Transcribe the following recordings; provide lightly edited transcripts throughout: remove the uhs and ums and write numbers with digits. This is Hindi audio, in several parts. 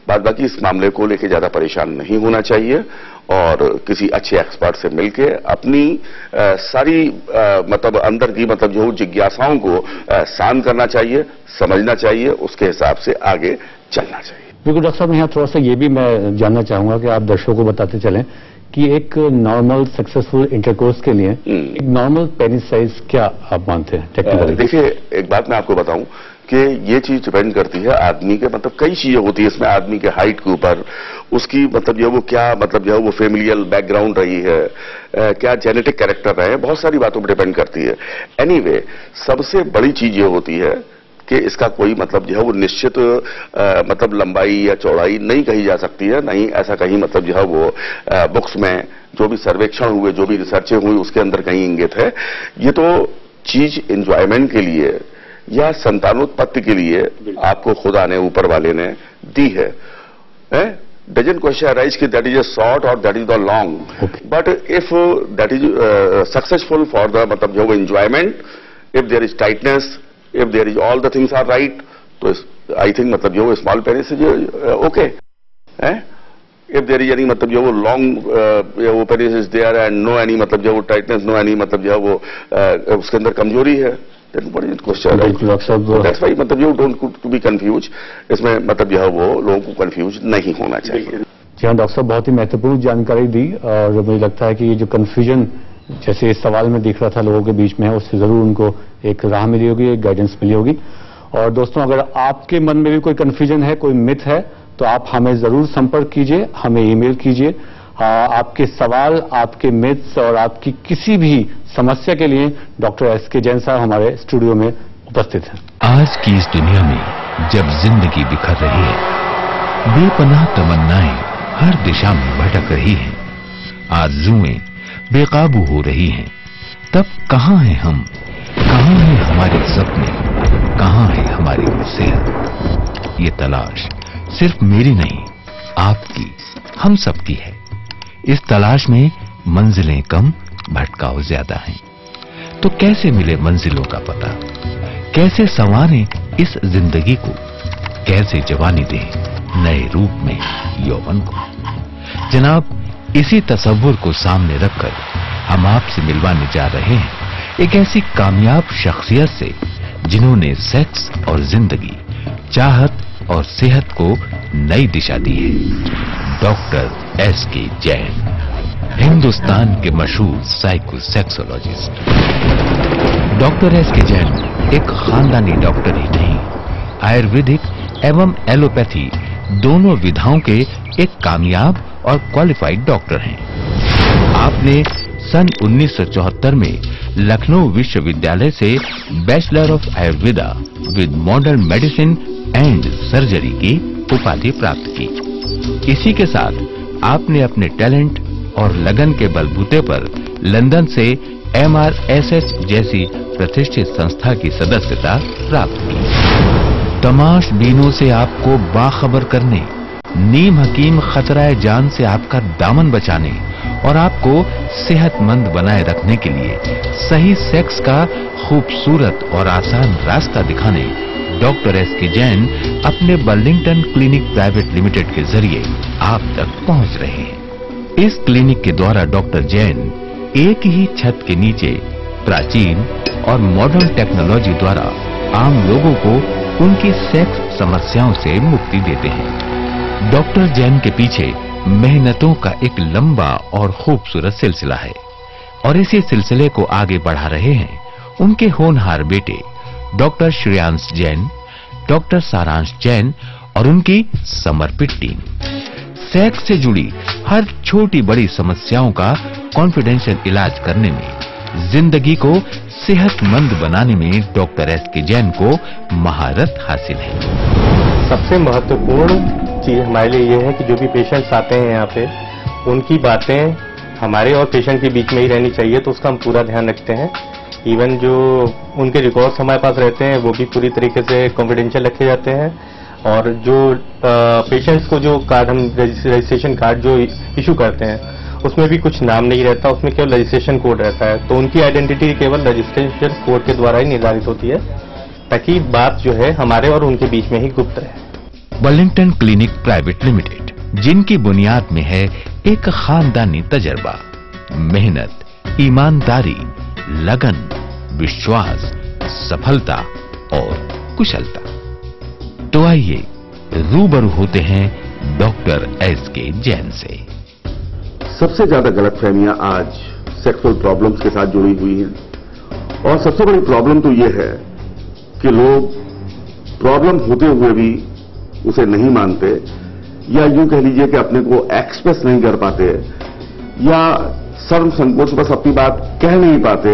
बाद बाकी इस मामले को लेकर ज्यादा परेशान नहीं होना चाहिए और किसी अच्छे एक्सपर्ट से मिलके अपनी सारी मतलब अंदर की मतलब जो जिज्ञासाओं को शांत करना चाहिए, समझना चाहिए, उसके हिसाब से आगे चलना चाहिए। बिल्कुल डॉक्टर साहब, यहाँ थोड़ा सा ये भी मैं जानना चाहूंगा कि आप दर्शकों को बताते चलें कि एक नॉर्मल सक्सेसफुल इंटरकोर्स के लिए एक नॉर्मल पेनिस साइज क्या आप मानते हैं टेक्निकली? देखिए, एक बात मैं आपको बताऊं कि ये चीज डिपेंड करती है आदमी के, मतलब कई चीजें होती है इसमें, आदमी के हाइट के ऊपर, उसकी मतलब जो वो क्या मतलब जो वो फैमिलियल बैकग्राउंड रही है, क्या जेनेटिक कैरेक्टर रहे हैं, बहुत सारी बातों पर डिपेंड करती है। एनीवे, सबसे बड़ी चीज ये होती है कि इसका कोई मतलब जो है वो निश्चित मतलब लंबाई या चौड़ाई नहीं कही जा सकती है, नहीं ऐसा कहीं मतलब जो है वो बुक्स में जो भी सर्वेक्षण हुए, जो भी रिसर्चें हुई उसके अंदर कहीं इंगित है। ये तो चीज एंजॉयमेंट के लिए या संतानोत्पत्ति के लिए आपको खुदा ने, ऊपर वाले ने दी है। डजंट क्वेश्चन अराइज कि दैट इज अ शॉर्ट और that is the long, but if that is successful for the मतलब जो enjoyment, if there is tightness, if there is all the things are right, तो आई थिंक मतलब जो small penis is okay. If there is any मतलब जो वो लॉन्ग वो penis is there and no any मतलब जो वो टाइटनेस, नो एनी मतलब जो वो उसके अंदर कमजोरी है, मतलब you don't to be confuse, इसमें मतलब जो है वो लोगों को कंफ्यूज नहीं होना चाहिए। जी हाँ डॉक्टर साहब, बहुत ही महत्वपूर्ण जानकारी दी और मुझे लगता है कि ये जो कंफ्यूजन जैसे इस सवाल में दिख रहा था लोगों के बीच में है, उससे जरूर उनको एक राह मिली होगी, एक गाइडेंस मिली होगी। और दोस्तों, अगर आपके मन में भी कोई कंफ्यूजन है, कोई मिथ है, तो आप हमें जरूर संपर्क कीजिए, हमें ईमेल कीजिए। आपके सवाल, आपके मिथ्स और आपकी किसी भी समस्या के लिए डॉक्टर एसके जैन साहब हमारे स्टूडियो में उपस्थित हैं। आज की इस दुनिया में जब जिंदगी बिखर रही है, बेपनाह तमन्नाएं हर दिशा में भटक रही हैं, आरज़ुएं बेकाबू हो रही हैं, तब कहां हैं हम, कहां हैं हमारे सपने, कहां है हमारी सेहत? ये तलाश सिर्फ मेरी नहीं, आपकी, हम सबकी है। इस तलाश में मंजिलें कम, भटकाव ज्यादा हैं। तो कैसे मिले मंजिलों का पता? कैसे संवारें इस जिंदगी को? कैसे जवानी दें नए रूप में यौवन को? जनाब, इसी तसव्वुर को सामने रखकर हम आपसे मिलवाने जा रहे हैं एक ऐसी कामयाब शख्सियत से जिन्होंने सेक्स और जिंदगी, चाहत और सेहत को नई दिशा दी है। डॉक्टर एसके जैन, हिंदुस्तान के मशहूर साइकोसेक्सोलॉजिस्ट। डॉक्टर एसके जैन एक खानदानी डॉक्टर ही नहीं, आयुर्वेदिक एवं एलोपैथी दोनों विधाओं के एक कामयाब और क्वालिफाइड डॉक्टर हैं। आपने सन 1974 में लखनऊ विश्वविद्यालय से bachelor of Ayurveda with modern medicine and surgery की उपाधि प्राप्त की। इसी के साथ आपने अपने टैलेंट और लगन के बलबूते पर लंदन से MRSS जैसी प्रतिष्ठित संस्था की सदस्यता प्राप्त की। तमाशबीनों से आपको बाखबर करने, नीम हकीम खतराए जान से आपका दामन बचाने और आपको सेहतमंद बनाए रखने के लिए सही सेक्स का खूबसूरत और आसान रास्ता दिखाने डॉक्टर एसके जैन अपने बर्लिंगटन क्लिनिक प्राइवेट लिमिटेड के जरिए आप तक पहुंच रहे हैं। इस क्लिनिक के द्वारा डॉक्टर जैन एक ही छत के नीचे प्राचीन और मॉडर्न टेक्नोलॉजी द्वारा आम लोगों को उनकी सेक्स समस्याओं से मुक्ति देते हैं। डॉक्टर जैन के पीछे मेहनतों का एक लंबा और खूबसूरत सिलसिला है और इसी सिलसिले को आगे बढ़ा रहे हैं उनके होनहार बेटे डॉक्टर श्रेयांश जैन, डॉक्टर सारांश जैन और उनकी समर्पित टीम। सेक्स से जुड़ी हर छोटी बड़ी समस्याओं का कॉन्फिडेंशियल इलाज करने में, जिंदगी को सेहतमंद बनाने में डॉक्टर एसके जैन को महारत हासिल है। सबसे महत्वपूर्ण चीज हमारे लिए ये है कि जो भी पेशेंट्स आते हैं यहाँ पे, उनकी बातें हमारे और पेशेंट के बीच में ही रहनी चाहिए, तो उसका हम पूरा ध्यान रखते हैं। इवन जो उनके रिकॉर्ड्स हमारे पास रहते हैं वो भी पूरी तरीके से कॉन्फिडेंशियल रखे जाते हैं और जो पेशेंट्स को जो कार्ड हम रजिस्ट्रेशन कार्ड जो इशू करते हैं उसमें भी कुछ नाम नहीं रहता, उसमें केवल रजिस्ट्रेशन कोड रहता है। तो उनकी आइडेंटिटी केवल रजिस्ट्रेशन कोड के द्वारा ही निर्धारित होती है ताकि बात जो है हमारे और उनके बीच में ही गुप्त रहे। वर्लिंगटन क्लिनिक प्राइवेट लिमिटेड, जिनकी बुनियाद में है एक खानदानी तजर्बा, मेहनत, ईमानदारी, लगन, विश्वास, सफलता और कुशलता। तो आइए रूबरू होते हैं डॉक्टर एसके जैन से। सबसे ज्यादा गलतफहमियां आज सेक्सुअल प्रॉब्लम्स के साथ जुड़ी हुई हैं और सबसे बड़ी प्रॉब्लम तो यह है कि लोग प्रॉब्लम होते हुए भी उसे नहीं मानते, या यूं कह लीजिए कि अपने को एक्सप्रेस नहीं कर पाते, या शर्म संकोच बस अपनी बात कह नहीं पाते,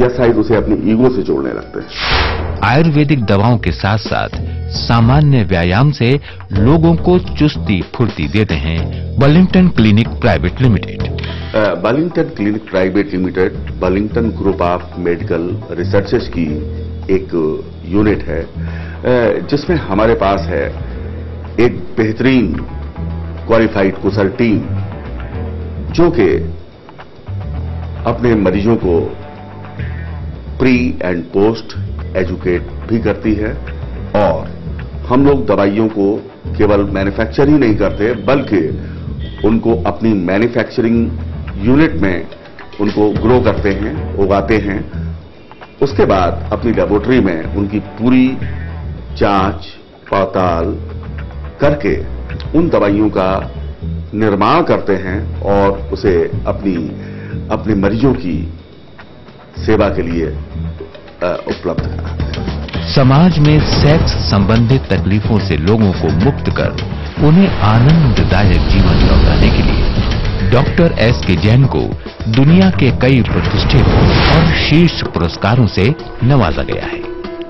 या शायद उसे अपनी ईगो से जोड़ने लगते हैं। आयुर्वेदिक दवाओं के साथ साथ सामान्य व्यायाम से लोगों को चुस्ती फुर्ती देते हैं Burlington clinic private limited. Burlington clinic private limited Burlington group of medical researches की एक यूनिट है, जिसमें हमारे पास है एक बेहतरीन क्वालिफाइड कुशल टीम, जो कि अपने मरीजों को प्री एंड पोस्ट एजुकेट भी करती है। और हम लोग दवाइयों को केवल मैन्युफैक्चर ही नहीं करते, बल्कि उनको अपनी मैन्युफैक्चरिंग यूनिट में उनको ग्रो करते हैं, उगाते हैं। उसके बाद अपनी लेबोरेटरी में उनकी पूरी जांच पड़ताल करके उन दवाइयों का निर्माण करते हैं और उसे अपने मरीजों की सेवा के लिए उपलब्ध कराते हैं। समाज में सेक्स संबंधित तकलीफों से लोगों को मुक्त कर उन्हें आनंददायक जीवन लौटाने के लिए डॉक्टर एसके जैन को दुनिया के कई प्रतिष्ठित और शीर्ष पुरस्कारों से नवाजा गया है।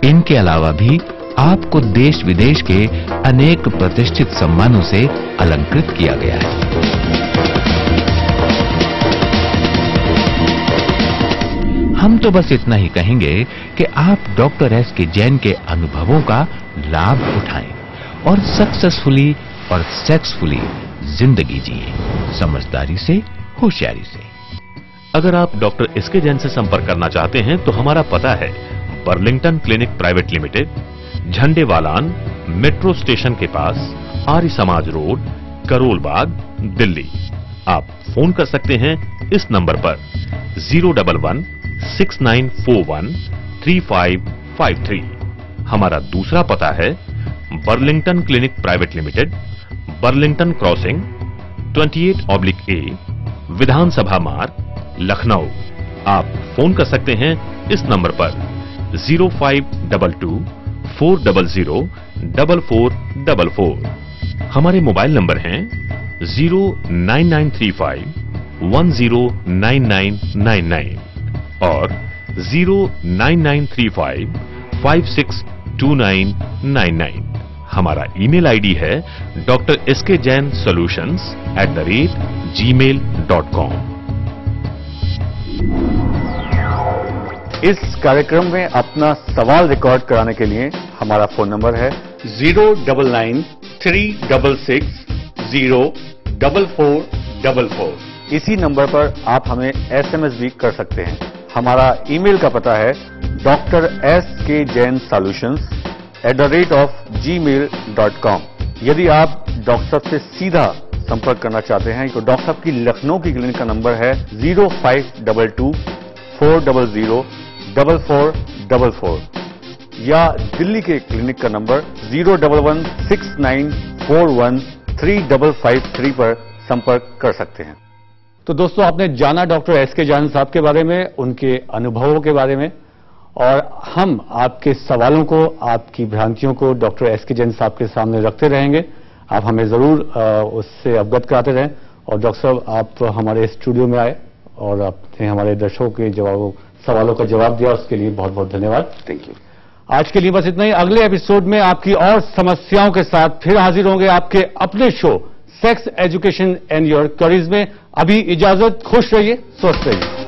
इनके अलावा भी आपको देश विदेश के अनेक प्रतिष्ठित सम्मानों से अलंकृत किया गया है। हम तो बस इतना ही कहेंगे कि आप डॉक्टर एसके जैन के अनुभवों का लाभ उठाएं और सक्सेसफुली और सेक्सफुली जिंदगी जिए, समझदारी से, होशियारी से। अगर आप डॉक्टर एसके जैन से संपर्क करना चाहते हैं तो हमारा पता है Burlington clinic private limited, Jhandewalan metro station के पास, आर्य समाज रोड, करोल बाग, दिल्ली। आप फोन कर सकते हैं इस नंबर पर 011-6941-3553। हमारा दूसरा पता है Burlington clinic private limited, Burlington crossing, 28/A, Vidhan Sabha Marg, Lucknow. आप फोन कर सकते हैं इस नंबर पर 0522-400-4444। हमारे मोबाइल नंबर हैं 09935-109999 और 09935-562999। हमारा ईमेल आईडी है drskjainsolutions@gmail.com। इस कार्यक्रम में अपना सवाल रिकॉर्ड कराने के लिए हमारा फोन नंबर है 09936604444। इसी नंबर पर आप हमें एसएमएस भी कर सकते हैं। हमारा ईमेल का पता है drskjainsolutions@gmail.com। यदि आप डॉक्टर साहब से सीधा संपर्क करना चाहते हैं तो डॉक्टर साहब की लखनऊ की क्लिनिक का नंबर है 0522-400-4444 या दिल्ली के क्लिनिक का नंबर 01169413553 पर संपर्क कर सकते हैं। तो दोस्तों, आपने जाना डॉक्टर एसके जैन साहब के बारे में, उनके अनुभवों के बारे में, और हम आपके सवालों को, आपकी भ्रांतियों को डॉक्टर एसके जैन साहब के सामने रखते रहेंगे। आप हमें जरूर उससे अवगत कराते रहें। और डॉक्टर साहब, आप हमारे स्टूडियो में आए और आपने हमारे दर्शकों के सवालों का जवाब दिया, उसके लिए बहुत बहुत धन्यवाद। Thank you. आज के लिए बस इतना ही। अगले एपिसोड में आपकी और समस्याओं के साथ फिर हाजिर होंगे आपके अपने show sex education and your career में। अभी इजाजत, खुश रहिए, स्वस्थ रहिए।